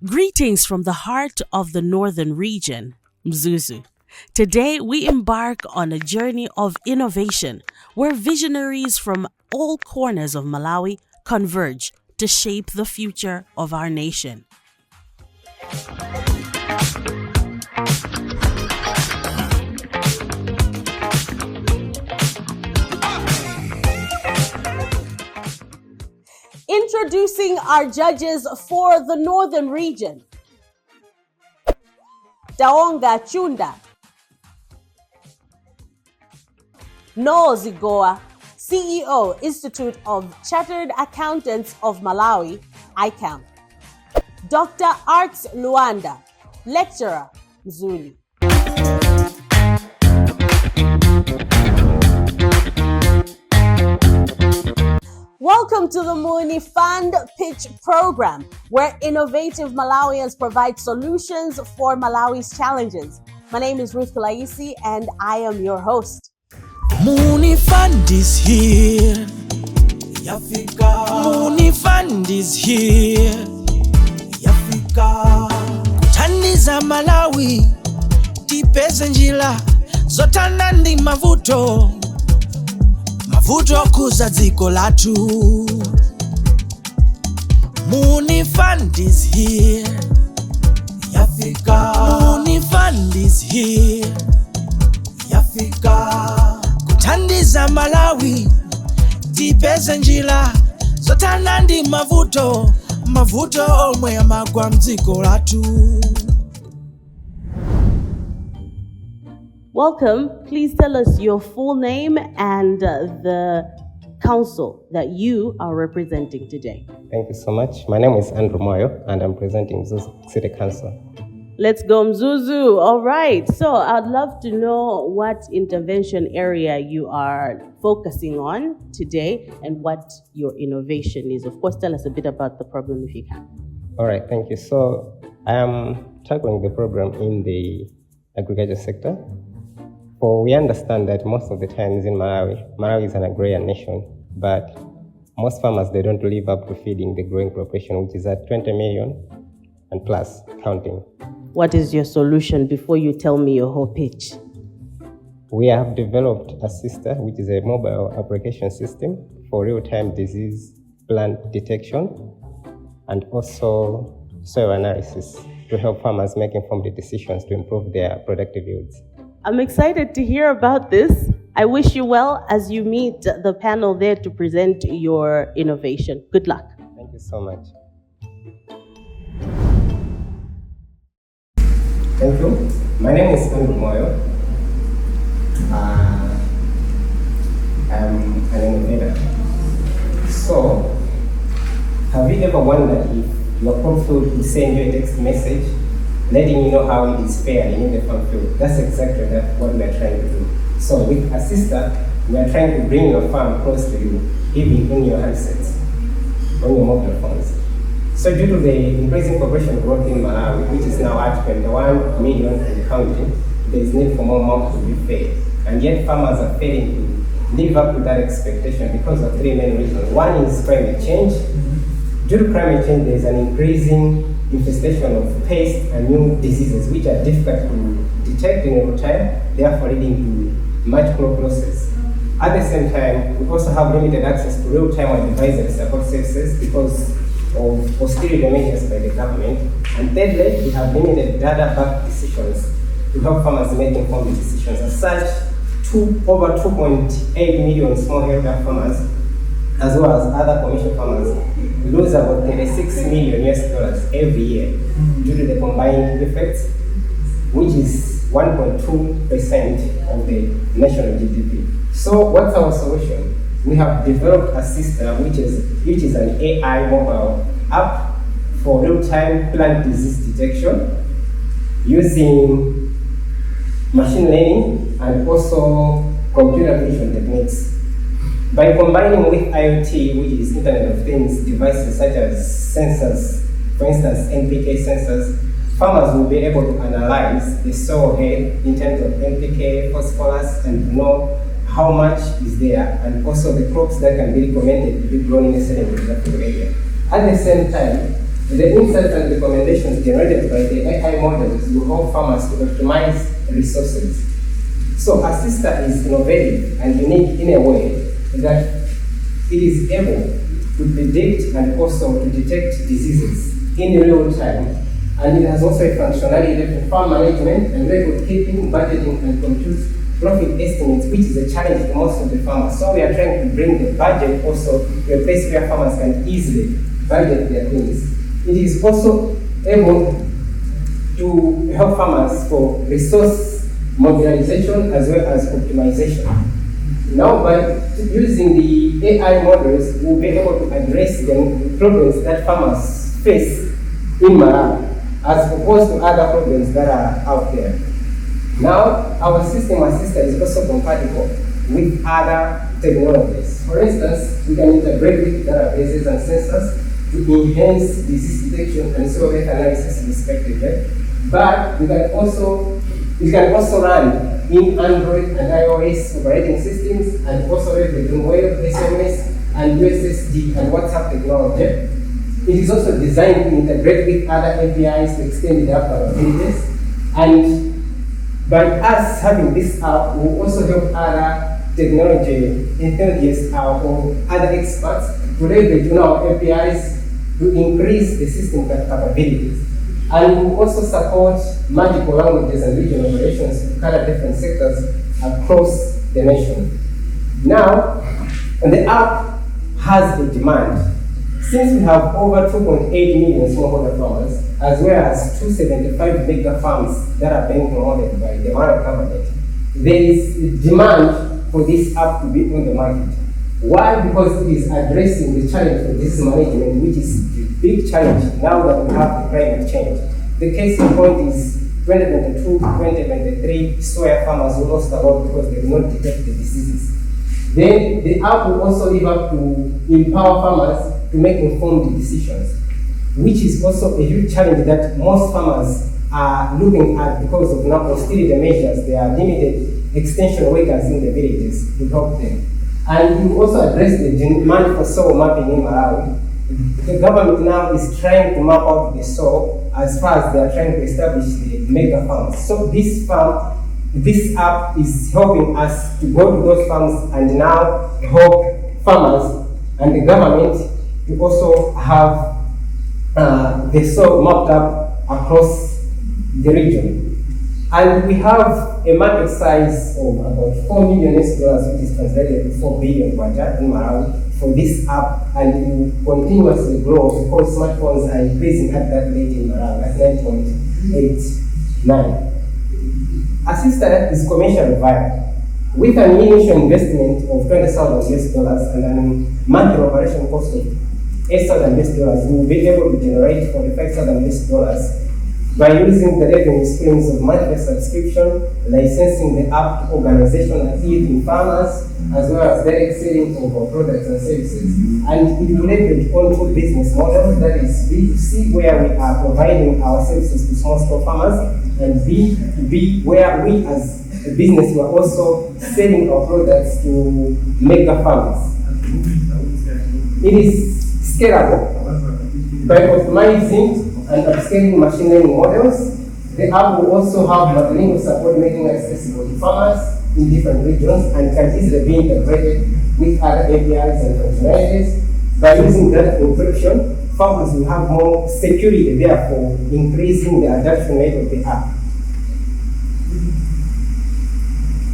Greetings from the heart of the northern region, Mzuzu. Today, we embark on a journey of innovation where visionaries from all corners of Malawi converge to shape the future of our nation. Introducing our judges for the northern region. Daonga Chunda, Noah Zigoa, CEO, Institute of Chartered Accountants of Malawi, ICAM. Dr. Arts Luanda, Lecturer, Mzuli. Welcome to the Muuni Fund Pitch Program, where innovative Malawians provide solutions for Malawi's challenges. My name is Ruth Kulaisi, and I am your host. Muuni Fund is here. Yafika. Muuni Fund is here. Yafika. Kuthandiza Malawi, tipeze njira zotana ndi mavuto. Mavuto kuza dziko latu. Muuni Fund is here. Yafika. Muuni Fund is here. Yafika. Kuthandiza Malawi, tipeze njira zotana ndi mavuto. Mavuto omwe yamagwa mdziko latu. Welcome. Please tell us your full name and the council that you are representing today. Thank you so much. My name is Andrew Moyo, and I'm presenting Mzuzu City Council. Let's go, Mzuzu. All right. So I'd love to know what intervention area you are focusing on today and what your innovation is. Of course, tell us a bit about the problem if you can. All right. Thank you. So I am tackling the problem in the agriculture sector. For we understand that most of the times in Malawi is an agrarian nation, but most farmers, they don't live up to feeding the growing population, which is at 20 million and plus, counting. What is your solution before you tell me your whole pitch? We have developed a system, which is a mobile application system for real-time disease plant detection and also soil analysis to help farmers make informed decisions to improve their productive yields. I'm excited to hear about this. I wish you well as you meet the panel there to present your innovation. Good luck. Thank you so much. Thank you. My name is Andrew Moyo. I'm an innovator. So, have you ever wondered if your farm field will send you a text message letting you know how it is faring in the farm field? That's exactly what we are trying to do. So with Assista, we are trying to bring your farm close to you, even in your handsets, on your mobile phones. So due to the increasing population growth in Malawi, which is now at 21 million and counting, there is need for more mouths to be fed. And yet farmers are failing to live up to that expectation because of three main reasons. One is climate change. Due to climate change, there is an increasing infestation of pests and new diseases which are difficult to detect in real time, therefore leading to much crop losses. At the same time, we also have limited access to real-time advisory support services because of austerity measures by the government. And thirdly, we have limited data-backed decisions to help farmers make informed decisions. As such, over 2.8 million smallholder farmers, as well as other commercial farmers, lose about $36 million every year due to the combined effects, which is 1.2% of the national GDP. So what's our solution? We have developed a system which is an AI mobile app for real-time plant disease detection using machine learning and also computer vision techniques. By combining with IoT, which is Internet of Things devices such as sensors, for instance, NPK sensors, farmers will be able to analyze the soil health in terms of NPK, phosphorus, and know how much is there, and also the crops that can be recommended to be grown in a certain geographical area. At the same time, The insights and recommendations generated by the AI models will help farmers to optimize resources. So Assista is innovative and unique in a way that it is able to predict and also to detect diseases in real time. And it has also a functionality for farm management and record keeping, budgeting, and compute profit estimates, which is a challenge for most of the farmers. So we are trying to bring the budget also to a place where farmers can easily budget their things. It is also able to help farmers for resource mobilization as well as optimization. Now, by using the AI models, we'll be able to address the problems that farmers face in Malawi, as opposed to other problems that are out there. Now, our system Assista is also compatible with other technologies. For instance, we can integrate with databases and sensors to enhance disease detection and soil health analysis respectively. But it can also run in Android and iOS operating systems, and also leveraging web, SMS, and USSD and WhatsApp technology. It is also designed to integrate with other APIs to extend the app capabilities. And by us having this app, will also help other technology enthusiasts or other experts to leverage on our APIs to increase the system capabilities. And we also support multiple languages and regional operations to cover different sectors across the nation. Now, the app has a demand. Since we have over 2.8 million smallholder farmers, as well as 275 mega farms that are being promoted by the Malawi government, there is demand for this app to be on the market. Why? Because it is addressing the challenge of disease management, which is a big challenge now that we have the climate change. The case in point is 2022-2023 soya farmers who lost a lot because they did not detect the diseases. Then the app will also live up to empower farmers to make informed decisions, which is also a huge challenge that most farmers are looking at because of now austerity measures. There are limited extension workers in the villages to help them. And you also address the demand for soil mapping in Malawi. The government now is trying to map out the soil as far as they are trying to establish the mega farms. So this app is helping us to go to those farms and now help farmers and the government to also have the soil mapped up across the region. And we have a market size of about $4 million, which is translated to 4 billion kwacha in Malawi for this app, and it will continuously grow because smartphones are increasing at that rate in Malawi at 9.89. Assista is commercially viable. With an initial investment of $20,000 and a monthly operation cost of $8,000, we will be able to generate $45,000 by using the revenue streams of monthly subscription, licensing the app to organizational activity in farmers, as well as direct selling of our products and services. And it will leverage onto business models, that is B2C, where we are providing our services to small-scale farmers, and B2B, where we as a business we are also selling our products to mega farmers. It is scalable by optimizing and upscaling machine learning models. The app will also have multilingual support, making it accessible to farmers in different regions and can easily be integrated with other APIs and functionalities. By using data encryption, farmers will have more security, therefore increasing the adoption rate of the app.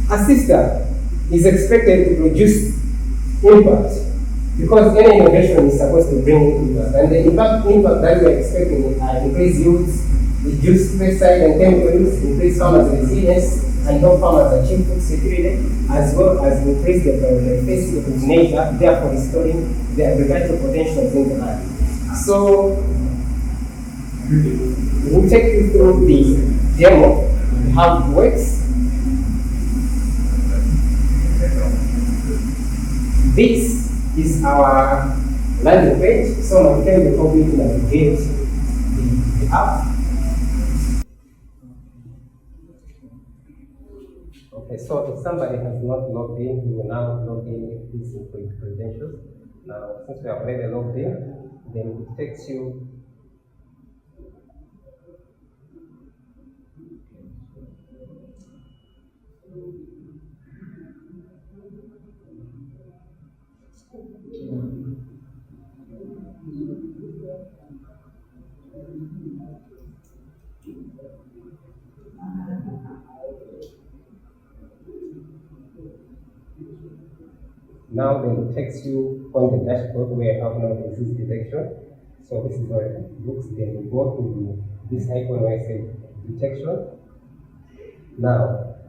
Assista is expected to produce impact because any innovation is supposed to bring impact, and the impact that we are expecting are increased yields, reduced pesticide and chemical use, increased farmers' resilience, and help farmers achieve food security, as well as increase the biodiversity of nature, therefore restoring the agricultural potential in the land. So, we'll take you through the demo, how it works. This is our landing page, so my friend will help you to navigate the app. Okay, so if somebody has not logged in, we will now log in with these credentials. Now, since we have already logged in, then it takes you Now then it takes you on the dashboard where you have now disease detection. So this is how it looks. Then you go to this icon where it says detection. Now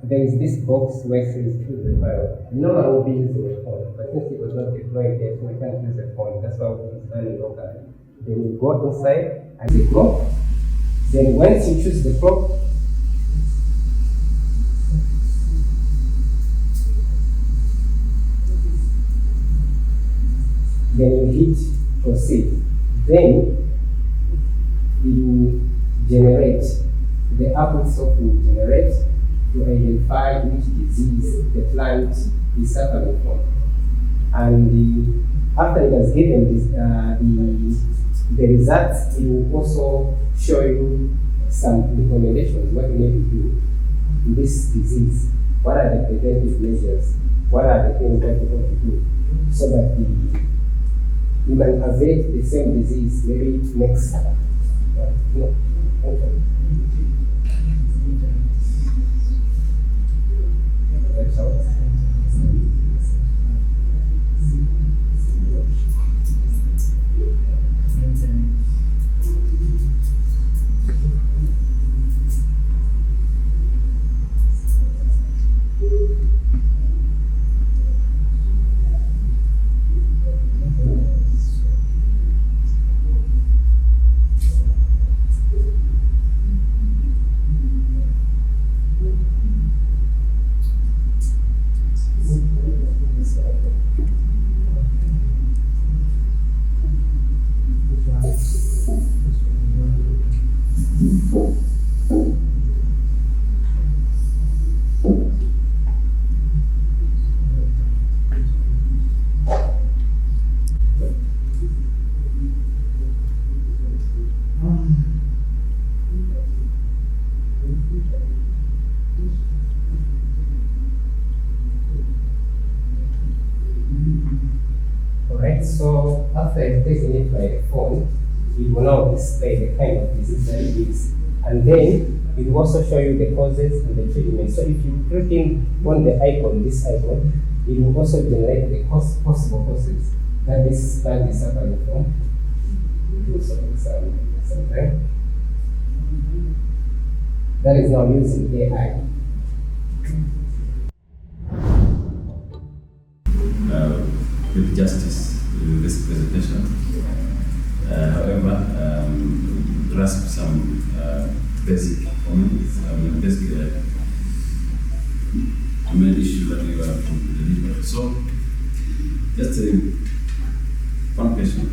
there is this box where it says choose the file. Normally I will be using a phone, but since it was not deployed yet, so we can't use a phone. That's why we're installing locally. Then you go inside and the crop. Then once you choose the crop, then you hit proceed. Then you generate, the app itself will generate to identify which disease the plant is suffering from. And after it has given this, the results, it will also show you some recommendations, what you need to do in this disease. What are the preventive measures? What are the things that you want to do so that you can avoid the same disease maybe next time. No. Okay. That's all. Alright, so after taking it by the phone, it will now display the kind of disease that it is. And then it will also show you the causes and the treatment. So if you click in on the icon, this icon, it will also generate the possible causes that this plant is suffering from. Something. That is now using AI. With justice in this presentation. However, grasp some basic comments, basic main issue that we were to deliver. So, just one question.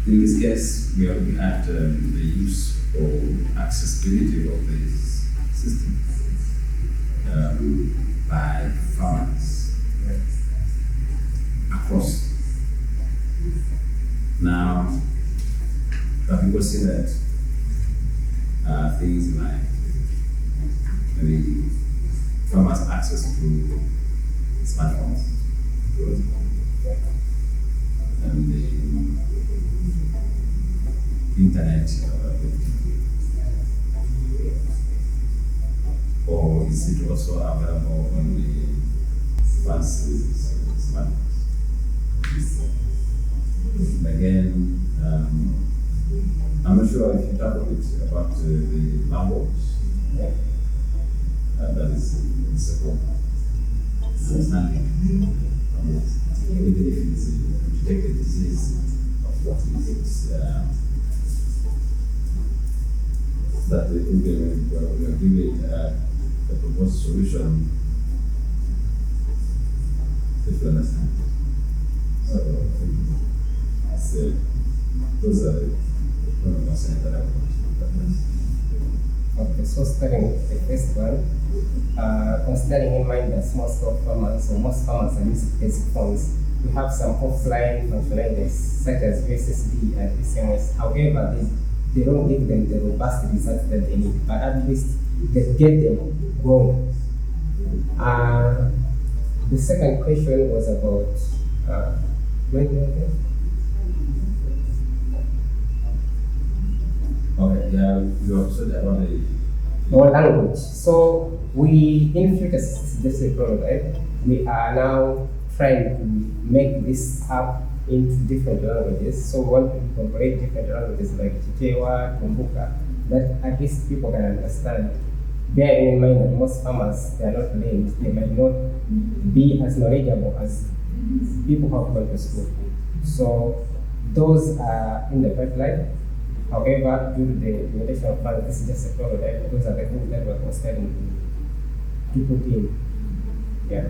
In this case, we are looking at the use or accessibility of this system by farmers across. Now, people see that things like maybe farmers access to smartphones and the internet, or is it also available on the fancy smartphones? Again, I'm not sure if you talk a bit about the language. That is simple understanding. Even if it's to take the disease of what is that we are giving the proposed solution, if you understand. So, those are one of the concerns that I want to address. Okay, so starting with the first one, considering in mind that small scale farmers or most farmers are using basic phones, we have some offline functionalities such as USSD and SMS. However, they don't give them the robust results that they need, but at least they get them going. The second question was about You have said about our language. So we, in future, this is prototype, we are now trying to make this app into different languages. So we want to incorporate different languages like Chichewa, Kumbuka, that at least people can understand. Bearing in mind that most farmers, they are not trained, they might not be as knowledgeable as people who have gone to school. So those are in the pipeline. However, due to the limitation of funds, this is just a prototype. Those are the things that we're considering to put in. Yeah.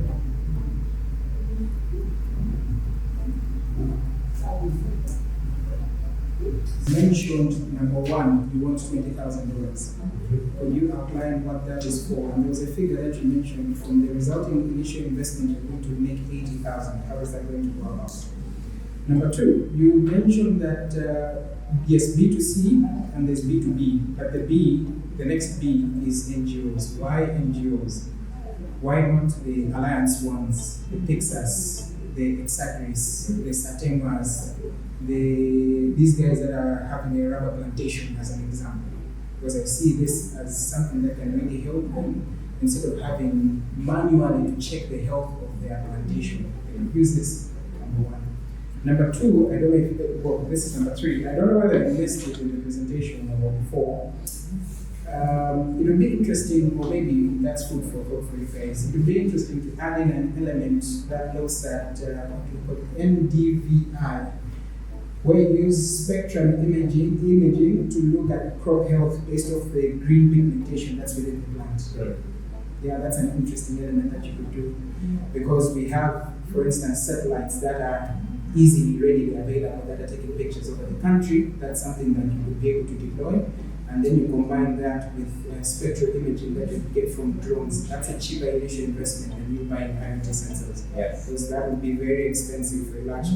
Mentioned number one, you want $20,000. Could you outline what that is for? And there was a figure that you mentioned from the resulting initial investment you're going to make $80,000. How is that going to go about? Number two, you mentioned that yes, B2C and there's B2B, but the next B is NGOs. Why NGOs? Why not the alliance ones, the Pixars, the Exacris, the Satemas, these guys that are having a rubber plantation as an example? Because I see this as something that can really help them instead of having manually to check the health of their plantation. They can use this, number one. Number two, I don't know if, well, this is number three. I don't know whether I missed it in the presentation or before. It would be interesting, or maybe that's food for thought for you guys. It would be interesting to add in an element that looks at NDVI, where you use spectrum imaging to look at crop health based off the green pigmentation that's within the plant. Sure. Yeah, that's an interesting element that you could do, because we have, for instance, satellites that are easily readily available that are taking pictures over the country. That's something that you would be able to deploy. And then you combine that with spectral imaging that you get from drones. That's a cheaper initial investment than you buying IoT sensors. Yes. Because that would be very expensive for a large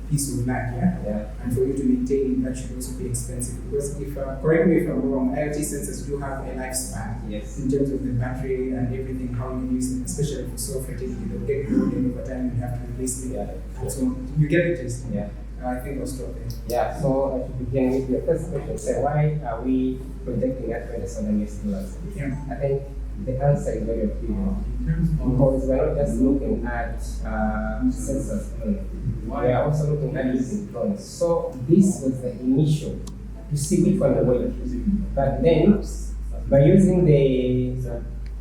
piece of land, Yeah. And for you to maintain it, that should also be expensive. Because if, correct me if I'm wrong, IoT sensors do have a lifespan. Yes. In terms of the battery and everything, how you use them, especially for software, they'll get loaded over time, you have to replace them. Yeah. So you get it, Yeah. I think I'll stop there. Yeah, so I should begin with your first question. So why are we projecting at $27? Yeah. I think the answer is very clear. Because we're not just looking at sensors only. We are also looking at using drones. So this was the initial to see which one will. But then, by using the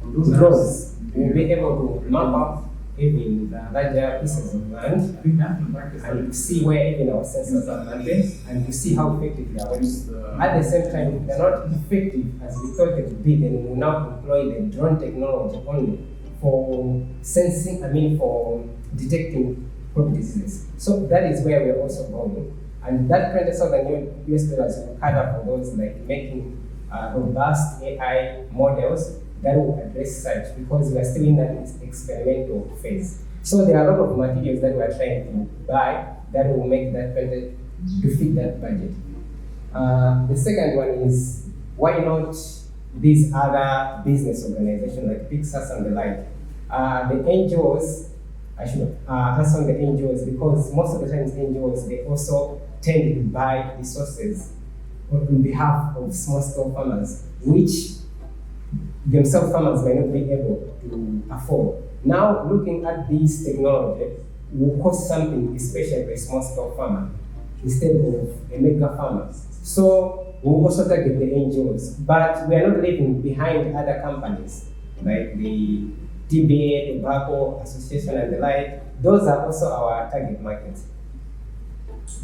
drones, we'll be able to map up even larger pieces of land and to see where even our sensors are landed and to see how effective they are working. At the same time, they're not effective as we thought they would be, then we will now employ the drone technology only for sensing, for detecting crop diseases. So that is where we're also going. And that $20,000 will cover for those like making robust AI models that will address such, because we are still in that experimental phase. So there are a lot of materials that we are trying to buy that will make that better to fit that budget. The second one is, why not these other business organizations like Pixar and the like? The NGOs, I should answer on the NGOs, because most of the times NGOs, they also tend to buy resources on behalf of small-scale farmers, which themselves farmers may not be able to afford. Now, looking at these technology will cost something, especially for a small-scale farmer, instead of a mega farmer. So we'll also target the NGOs, but we are not leaving behind other companies like the TBA, Tobacco Association, and the like. Those are also our target markets.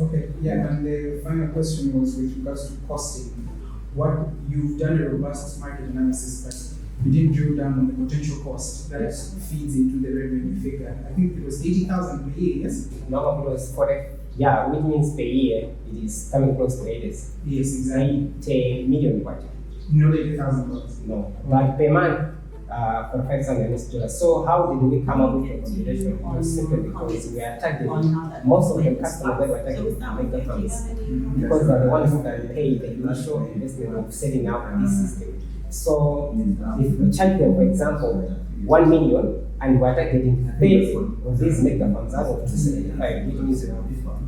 Okay, yeah, and the final question was with regards to costing. What you've done a robust market analysis, but you didn't drill down on the potential cost that feeds into the revenue figure. I think it was 80,000 per year, yes? No, it was which means per year it is coming close to 80. Yes, exactly. $8 million budget. Not $80,000. No, but per month for $500. So how did we come up with the computation? It was simply because we are targeting most of the customers that were targeting mega farms, because they're the ones who can pay the initial investment of setting up this system. So if we charge them, for example, 1 million, and we're targeting 30 of these mega farms out of 275, which means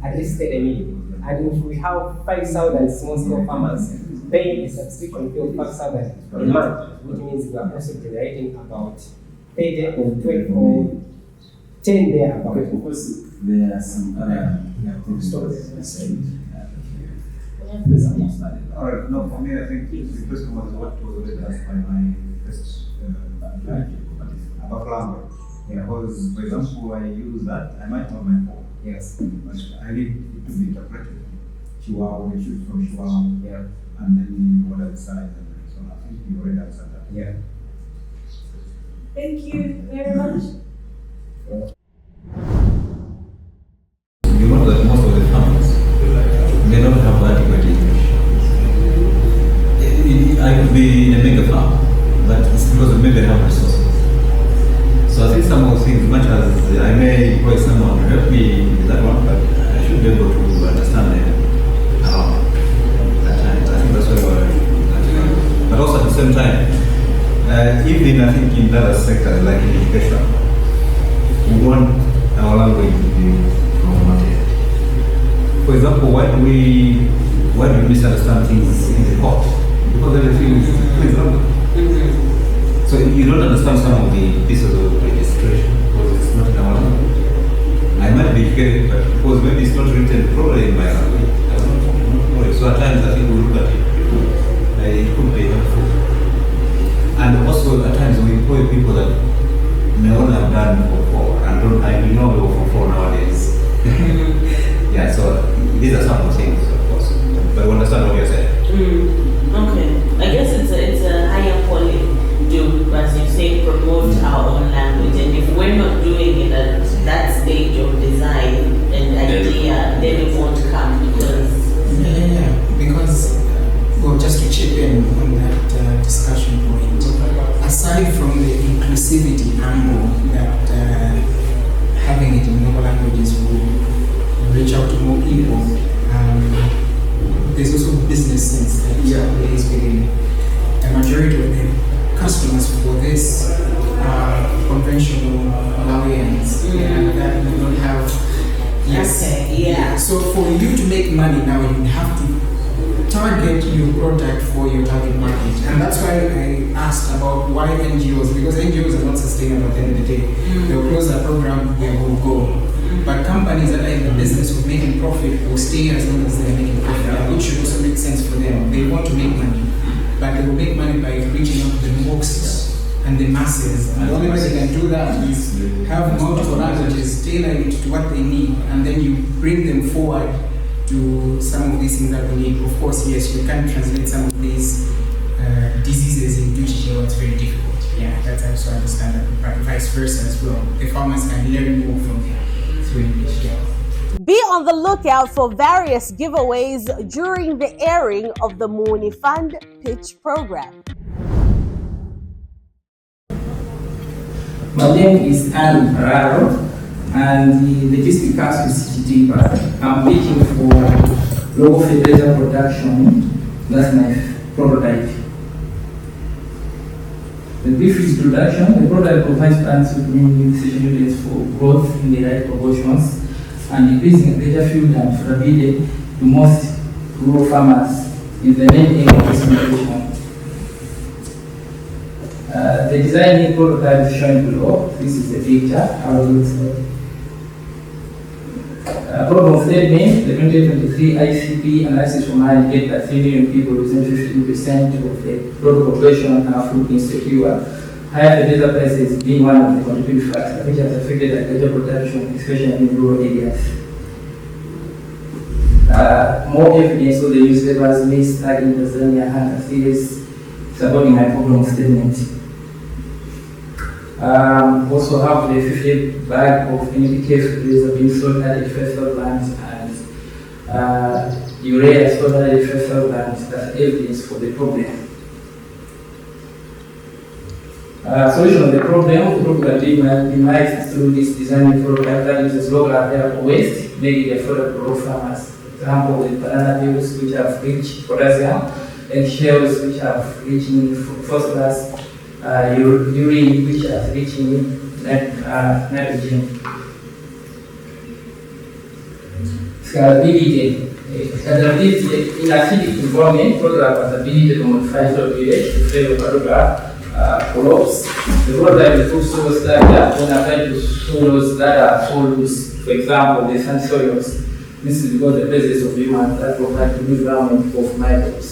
at least 30 million. And if we have 5,000 small-scale farmers paying a subscription fee of 5,000 a month, which means we are also generating about 30 or 12 or 10 there about. Of course, there are some other things Stop that there. you said. There's some study. All right, no, for me, I think the question was what was already asked by my first about language. Yeah, because, for example, I use that, I might have my phone. Yes. But I need it to be interpreted. Chihuahua, we choose from Chihuahua, Yeah. and then what are the size and so on. I think you already answered that. Yeah. Thank you very much. You know that most of the farmers, they don't have adequate English. I could be in a mega farm, but it's because maybe I have resources. So I think some of the things, much as I may require someone to help me with that one, but I should be able to understand it around that time. I think that's why we're. But also at the same time, even I think in other sectors like in education, we want our language to be promoted. For example, why do we misunderstand things in the court? Because everything is language. So you don't understand some of the pieces of registration because it's not in our language. I might be educated, but because maybe it's not written properly in my language, I don't know. So at times I think we look at it, it could be helpful. And also at times we employ people that may only have done for 4 and don't I know for 4 nowadays. Yeah, so these are some of the things, of course. But we understand what you're saying. Okay. I guess it's a higher quality to, as you say, promote our own language. And if we're not doing it at that stage of design and idea, then it won't come because. Yeah. Because, well, just to chip in on that discussion point, aside from the inclusivity angle that having it in local languages will reach out to more people, there's also business sense that plays within a majority of the customers for this conventional Malawians that we don't have. Yes. Okay, yeah. So for you to make money now, you have to target your product for your target market, and that's why I asked about why NGOs, because NGOs are not sustainable at the end of the day. They'll close their program, they will go. But companies that are in the business of making profit will stay as long as they're making profit, which should also make sense for them. They want to make money, but they will make money by reaching out to the masses and the masses. And the only way they can do that is have multiple languages, tailor it to what they need, and then you bring them forward to some of these things that we need. Of course, yes, you can translate some of these diseases in literature. It's very difficult. Yeah, that's also understand that, but vice versa as well. The farmers can learn more from them through English. Yeah. Be on the lookout for various giveaways during the airing of the Muuni Fund Pitch Program. My name is Anne Ferraro, and the Logistic Council CGT, but I'm waiting for logo fertilizer production. That's my prototype. The brief introduction: the product provides plants with nutrition nutrients for growth in the right proportions and increasing greater field and affordability to most rural farmers is the main aim of this innovation. The designing prototype is shown below. This is the picture, how it looks like. Problem statement: the 2023 ICP analysis from mine indicates that 3 million people, represent 15% of the global population, are food insecure. Higher fertilizer prices being one of the contributing factors which has affected agricultural production, especially in rural areas. More evidence of the newspapers may start in Tanzania and a series supporting my problem statement. Also have the 50 bag of NPK fertilizer being sold at the festival lands and urea sold at the festival lands. That's evidence for the problem. Solution of the problem that we might through this designing program that uses local available waste, making it affordable for rural farmers. For example, the banana peels which have rich potassium, eggshells which have rich in phosphorus, urine which has rich in nitrogen. Scalability. Scalability in acidic environment, product has ability to modify soil pH to favor particular crops. The product improves soil structure when applied to soils that are so loose. For example, the sand soils. This is because the presence of humans that provide the environment of microbes.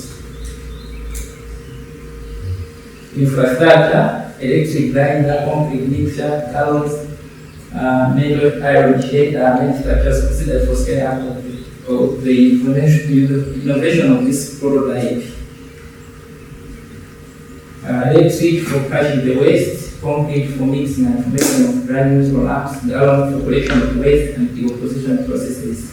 Infrastructure, electric grinder, concrete mixer, gallows, metal, iron shed are main structures considered for scaling up of the innovation of this prototype. Electric for crushing the waste, concrete for mixing and formation of granules or lumps, gallon for collection of waste and decomposition processes.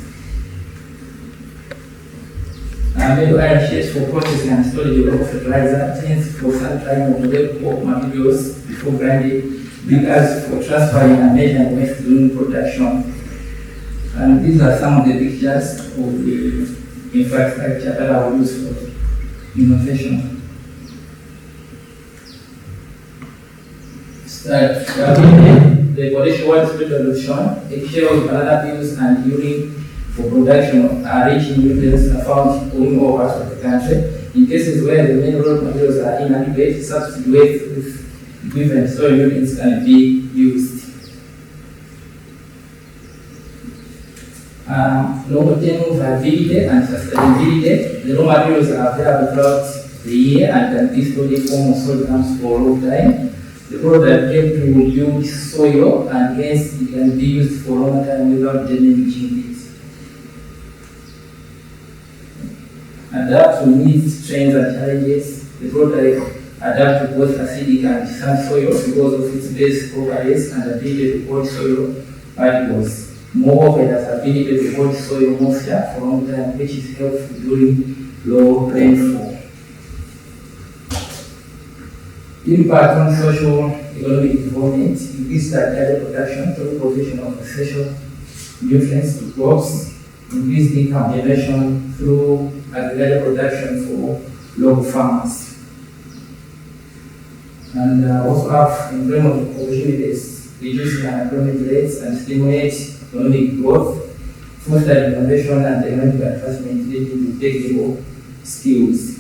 Metal iron sheds for processing and storage of fertilizer, tins for sand-drying of wet materials before grinding, beakers for transferring and measuring waste during production. And these are some of the pictures of the infrastructure that I will use for innovation. The potential widespread adoption, eggshells, banana peels, and urine for production are rich in nutrients are found in all parts of the country. In cases where the main raw materials are inadequate, substitute with equivalent soil nutrients can be used. Long-term viability and sustainability. The raw materials are available throughout the year and can be stored in form of soil camps for a long time. The product helps to build soil and hence it can be used for a long time without damaging it. Adapt to needs, trends, and challenges. The product adapts to both acidic and sand soils because of its base properties and ability to hold soil particles. Moreover, it has ability to hold soil moisture for a long time, which is helpful during low rainfall. Impact on social economic development, increased agricultural production through provision of essential nutrients to crops, increased income generation through agricultural production for local farmers. And also have employment opportunities, reducing unemployment rates and stimulate economic growth, foster innovation and technological advancement leading to technical skills.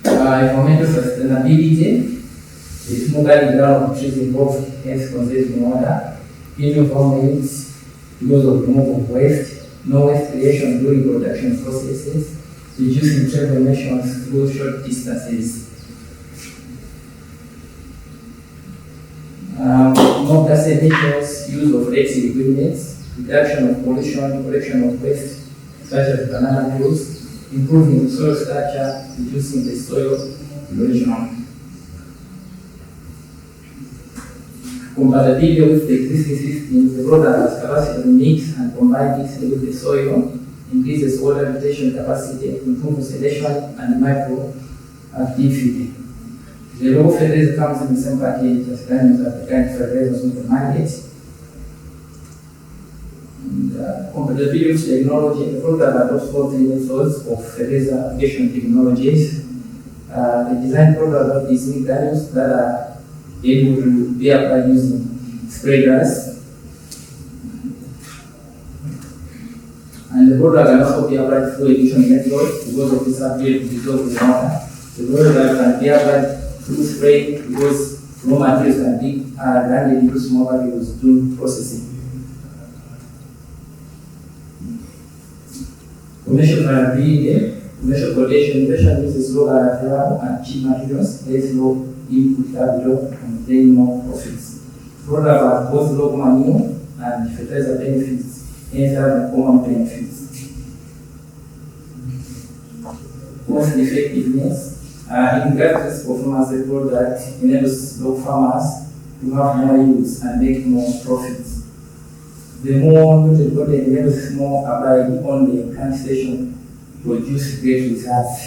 Environmental sustainability is no ground of trees involved, hence conserving water, in environments because of removal of waste, no waste creation during production processes, reducing travel emissions through short distances. No gas emissions, use of electric equipment, reduction of pollution, collection of waste, such as banana peels, improving soil structure, reducing the soil erosion. Compatibility with the existing systems, the product has capacity to mix and combine it with the soil, increases water retention capacity, improves sedation and micro activity. The low fertilizer comes in the same package as granules of the kind of fertilizers with the mandate. Compatibility with technology, the product adopts all three methods of fertilizer application technologies. The design product of these new granules that are able to be applied using spreaders. And the product can also be applied through addition methods because of its ability to dissolve the water. The product can be applied through spray because raw materials can be grinded into small values during processing. Commercial viability, commercial quotation, innovation uses low available and cheap materials, less low input capital, and gain more profits. Products have both low manure and fertilizer benefits, hence have common benefits. Cost effectiveness. In practice, performance the product enables low farmers to have more yields and make more profits. The more nutrient content enables more applied on the plant station to produce great results.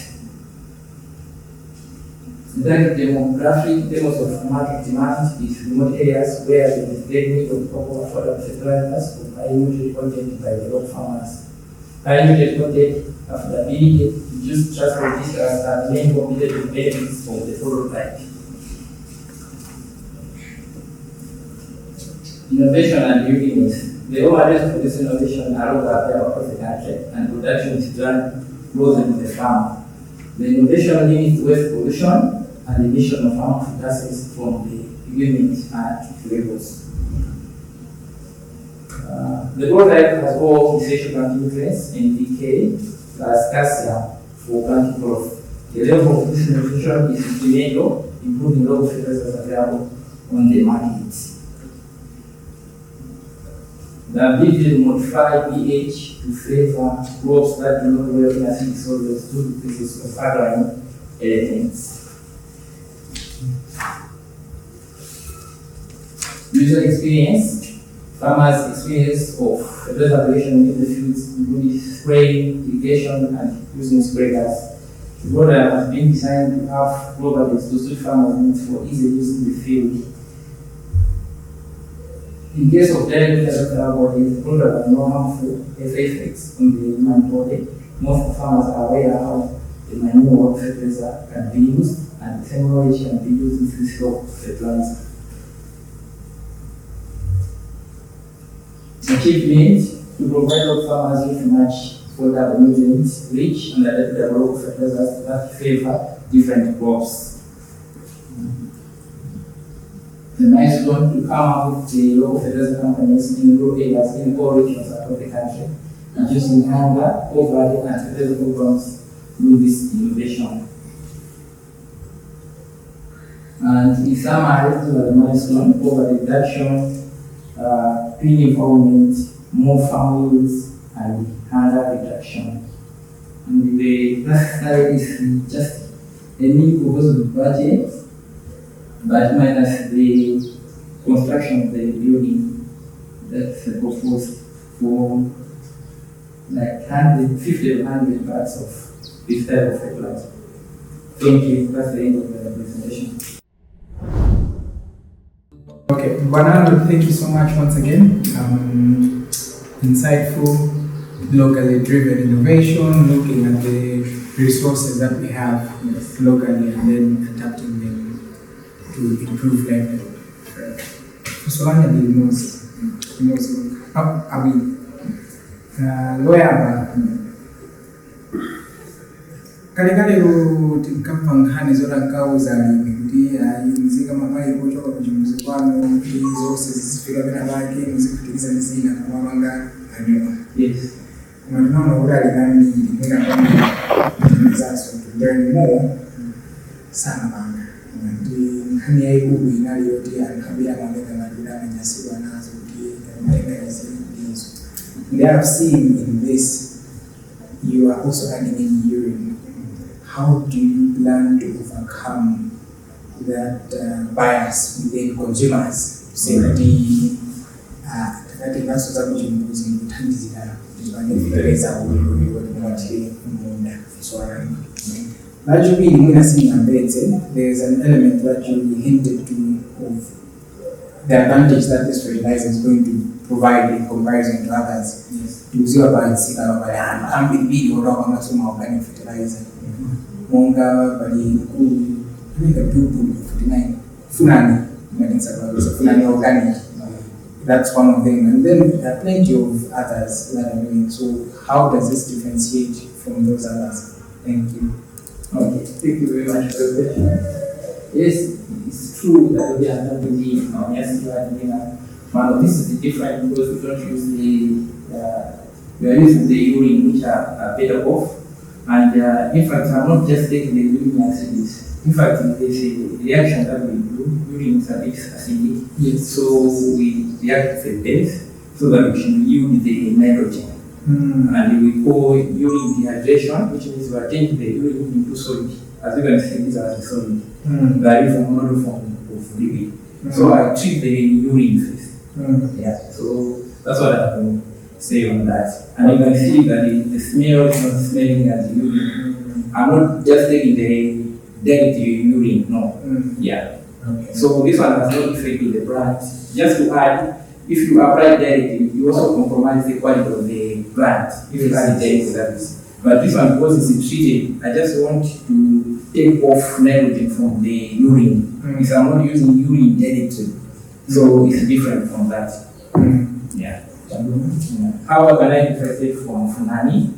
The target demographic in terms of market demand is remote areas where there is great need of proper affordable fertilizers with high nutrient content by the local farmers. High nutrient content, affordability, reduced transport distance are main competitive benefits for the prototype. Innovation and uniqueness. The overheads for this innovation are local there across the country, and production is done closer to the farm. The innovation limits waste pollution and emission of harmful gases from the unit and levels. The product has all essential plant nutrients, NPK, plus calcium for plant growth. The level of this nutrition is estimated, including local fertilizers available on the market. The ability to modify pH to favor crops that do not well in acidic soils to decreases of alkaline elements. User experience. Farmers' experience of fertilizer application in the fields, including spraying, irrigation, and using sprayers. The product has been designed to have properties to suit farmers' needs for easy use in the field. In case of direct bodies, the product has no harmful effects on the human body. Most farmers are aware how the manure fertilizer can be used, and the same knowledge can be used in physical fertilizer. Achievement to provide all farmers with much fodder nutrients, rich and adaptable local fertilizers that favor different crops. The milestone to come up with the local fertilizer companies in rural areas in all regions across the country, reducing hunger, poverty, and fertilizer programs with this innovation. And in summary, these are the milestone: poverty reduction, clean environment, more farm use, and hunger reduction. And the last slide is just a new proposed budget, but minus the construction of the building that's proposed for like 50 to 100 parts of this type of fertilizer. Thank you. That's the end of the presentation. Okay, Banana, thank you so much once again. Insightful, locally driven innovation, looking at the resources that we have locally and then adapting them to improve livelihood. So one of the most lawyer kale tikampankhani zotankauza kuti mzika mapai kuchoka kuchimbuzi kwanu zose zisifika pena pake muzikutiliza mizina kumamanga anyowa. Yes. Kumatinono kuti alikani ndipeka kwani zaso to learn more sana manga. Ndi nkhani yaikulu inali yoti ankhabira mameka madula manyasiwa nazo kuti malenga yazilizo. And I have seen in this you are also adding in urine. How do you plan to overcome that bias within consumers? Say that the naso za kuchimbuzi kuthandizira kuzibanefitereza uliwati munda swara. Largely in Sinambete, there is an element that you hinted to of the advantage that this fertilizer is going to provide in comparison to others. Yes. To zero by Sika by hand, I'm with video or organic fertilizer. Monga bali kuweka tupu 49 fulani fulani organic. That's one of them, and then there are plenty of others that are doing. So how does this differentiate from those others? Thank you. Okay, thank you very much for the question. Yes, it's true that we are not indeed yes, you are doing one of this is different because we don't use we are using the urine which are better off. And in fact, I'm not just taking the urine acids. In fact, there's a reaction that we do. Urine is a bit acidic. Yes. So we react with a base so that we can use the nitrogen. And we call urine dehydration, which means we are changing the urine into solid. As you can see, these are the solid. There is a model form of liquid. So I treat the urine first. Yeah. So that's what I do. Say on that, and you can see that the smell is not smelling as urine. I'm not just taking the dirty urine, no. Yeah. Okay. So this one has no effect to the plant. Just to add, if you apply directly, you also compromise the quality of the plant. If you add direct service, but this one because it's treated, I just want to take off nitrogen from the urine. Because I'm not using urine directly, so it's different from that. Yeah. How can I differentiate from Funani?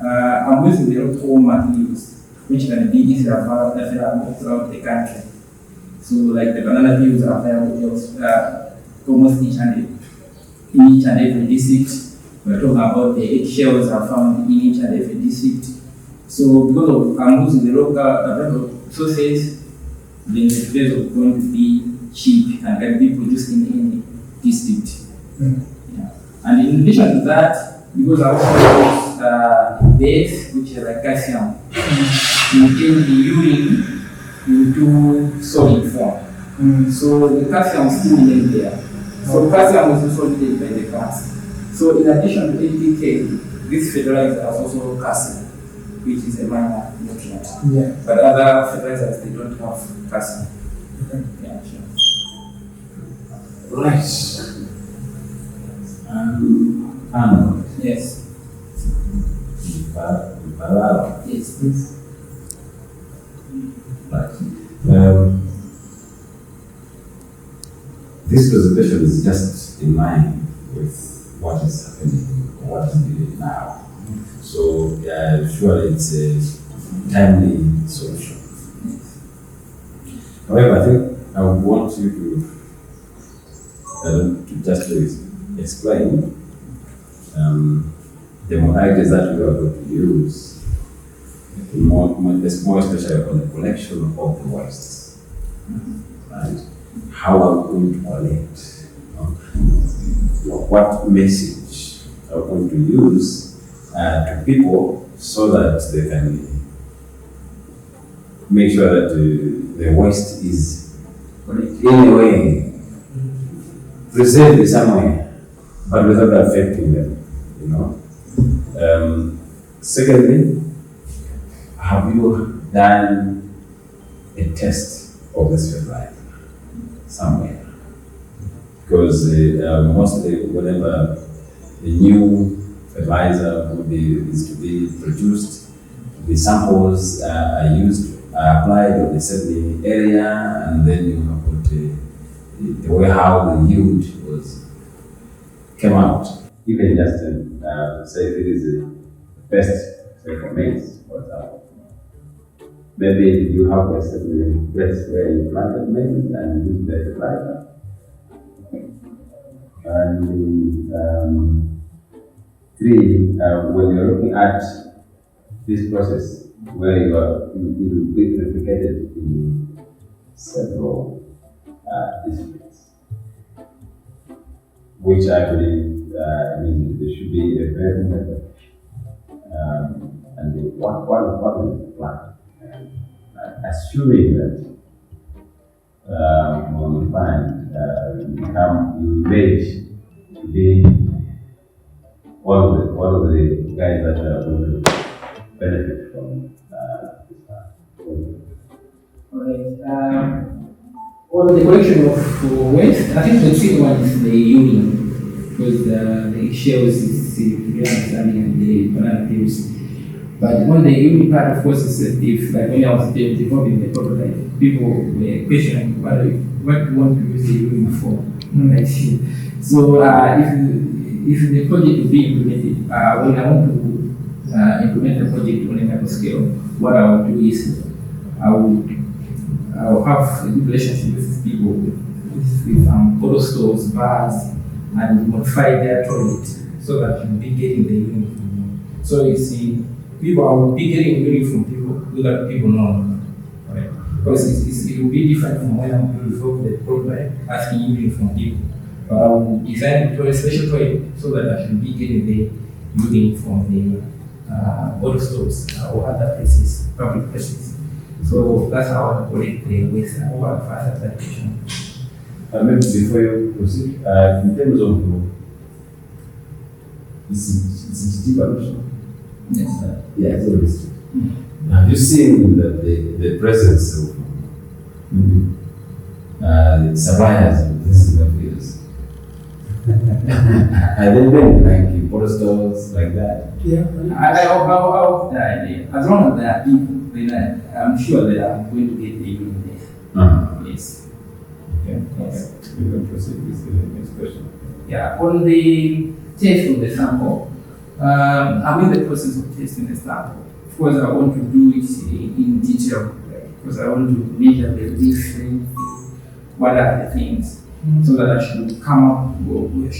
I'm using the local materials, which can be easily available throughout the country. So, like the banana peels are available almost in each and every district. We're talking about the eggshells are found in each and every district. So, because of I'm using the local available sources, then the price is going to be cheap and can be produced in any district. Yeah. And in addition to that, because I also use base, which is like calcium, you can be urine into solid form. So the calcium is still in there. So calcium is also needed by the plants. So in addition to NPK, this fertilizer has also calcium, which is a minor nutrient. Yeah. But other fertilizers, they don't have calcium. Yeah, sure. Right. Animal. Yes. Yes, please. Right. This presentation is just in line with what is happening, what is needed now. So surely it's a timely solution. However, I think I would want you to just explain the modalities that we are going to use, more especially on the collection of the wastes. Right? How are we going to collect? What message are we going to use to people so that they can make sure that the waste is in a way preserved somewhere, but without affecting them, Secondly, have you done a test of this fertilizer somewhere? Because mostly whenever a new fertilizer is to be produced, the samples are applied on the certain area, and then you have got the way how the yield came out. Even just say if it is the best, say for maize, for example. Maybe you have a certain place where you planted maize and use the fertilizer. And three, when you're looking at this process where it will be replicated in several districts, which I believe there should be a very method. And what is the plan? Assuming that when we find you manage to be one of the guys that are going to benefit from this plan. Alright. On the collection of waste, I think the second one is the urine, because the shells is the understanding and the banana peels. But on the urine part, of course, is if like when I was developing the prototype, people were questioning what do you want to use the urine for? Like, so if the project will be implemented, when I want to implement the project on a micro scale, what I will do is I will have a good relationship with people, with photo stores, bars, and modify their toilet so that you'll be getting the urine from them. So you see, people, I will be getting urine from people without people knowing, right? Because it will be different from when I'm doing the prototype, asking urine from people. But I will design a special toilet so that I should be getting the urine from the photo stores or other places, public places. So that's how I collect the waste and what fast application. Maybe before you proceed, in terms of it's cheaper. Yes. Yeah, it's always. Have you seen the presence of suppliers of these materials? Are they been like in photo stores like that? Yeah. I have the idea. As long as there are people, then I'm sure that I'm going to get the urine there. Yes. Okay. Yes. We can proceed with the next question. Yeah. On the test of the sample. I'm in the process of testing the sample. Of course, I want to do it in detail, because I want to measure the different, what are the things, so that I should come up with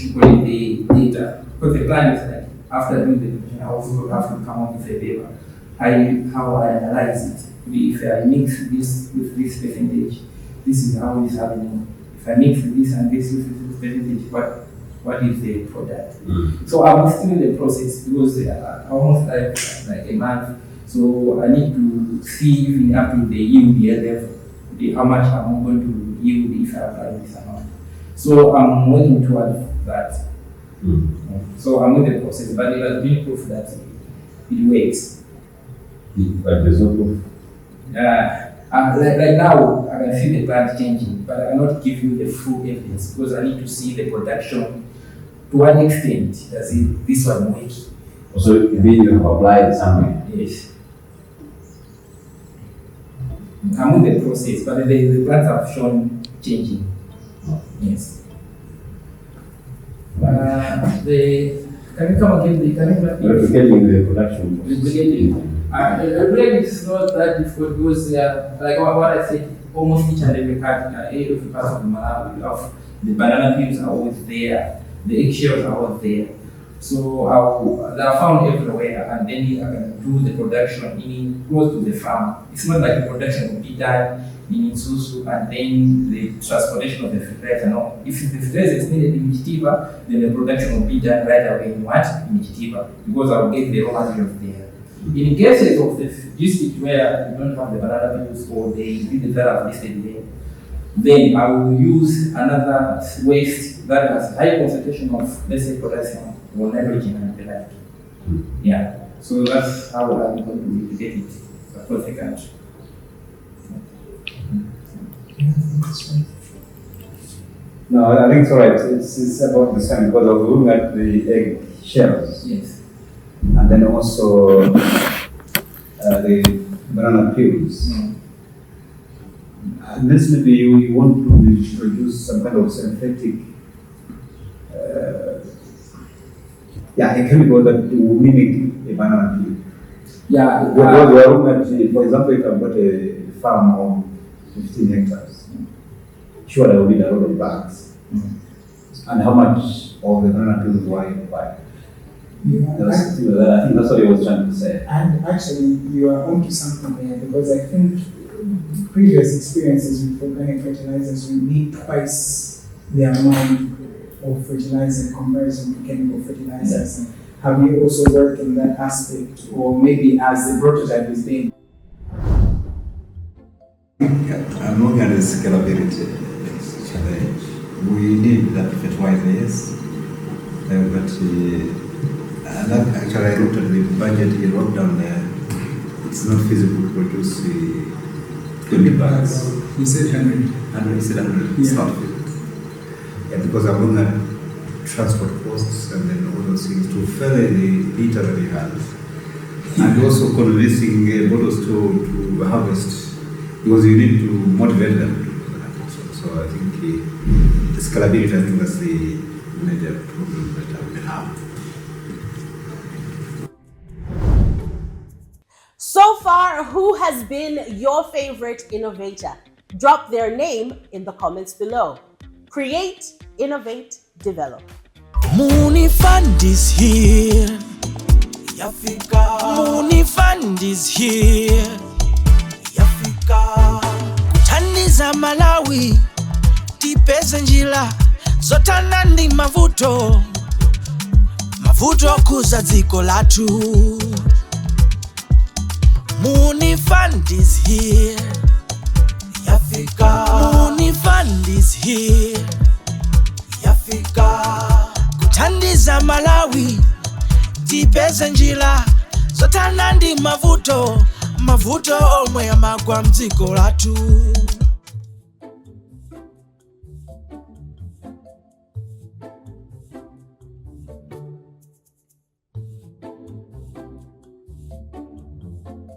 the data. Because the plan is like, after doing the presentation, I also have to come up with a paper. How I analyze it. If I mix this with this percentage, this is how it's happening. If I mix this and this with this percentage, what is the product? So I'm still in the process, because almost like a month. So I need to see even up to the yield level, how much I'm going to yield if I apply this amount. So I'm working towards that. So I'm in the process, but it has been proof that it works. But there's no proof. Like now, I can see the plant changing, but I cannot give you the full evidence, because I need to see the production. To what extent does this one work? So you have applied something? Yes. I'm in the process, but the plants have shown changing. Yes. Can you come again? Replicating the production. Replicating. Really, it's not that difficult, because like what I said, almost each and every part of Malawi, of the banana peels are always there, the eggshells are always there. So they're found everywhere, and then I can do the production in close to the farm. It's not like the production will be done in Susu and then the transportation of the fertilizer. No, if the fertilizer is needed in Michitiva, then the production will be done right away in Michitiva, because I will get the raw materials there. In cases of the district where you don't have the banana peels or the ingredients that are listed there, then I will use another waste that has high concentration of, let's say, potassium or nitrogen and the like. Yeah. So that's how I'm going to replicate it across the country. No, I think it's all right. It's about the same, because I was looking at the egg shells. Yes. And then also the banana peels. Unless maybe you want to produce some kind of synthetic, a chemical that will mimic a banana peel. Yeah. For example, if I've got a farm of 15 hectares, sure I will need a lot of bags. And how much of the banana peels do I buy? I think that's what he was trying to say. And actually, you are onto something there, because I think previous experiences with organic fertilizers, we need twice the amount of fertilizer in comparison to chemical fertilizers. And have you also worked on that aspect, or maybe as the prototype is being? I'm looking at the scalability challenge. We need that fertilizer, yes. But and actually, I looked at the budget, he wrote down there, it's not feasible to produce 20 bags. He said 100. He said 100. It's not feasible. Yeah, because I'm looking at transport costs and then all those things to fill the liter that you have. And also convincing bottles to harvest, because you need to motivate them to do that also. So I think the scalability, I think that's the major problem that we have. So far, who has been your favorite innovator? Drop their name in the comments below. Create, innovate, develop. Muuni Fund is here. Yafika. Muuni Fund is here. Yafika. Kuthandiza Malawi, tipeze njira zotana ndi mavuto kuza dziko lathu. Muuni Fund is here. Yafika. Muuni Fund is here. Yafika. Kuthandiza Malawi, tipeze njira zotana ndi mavuto omwe amagwa mdziko lathu.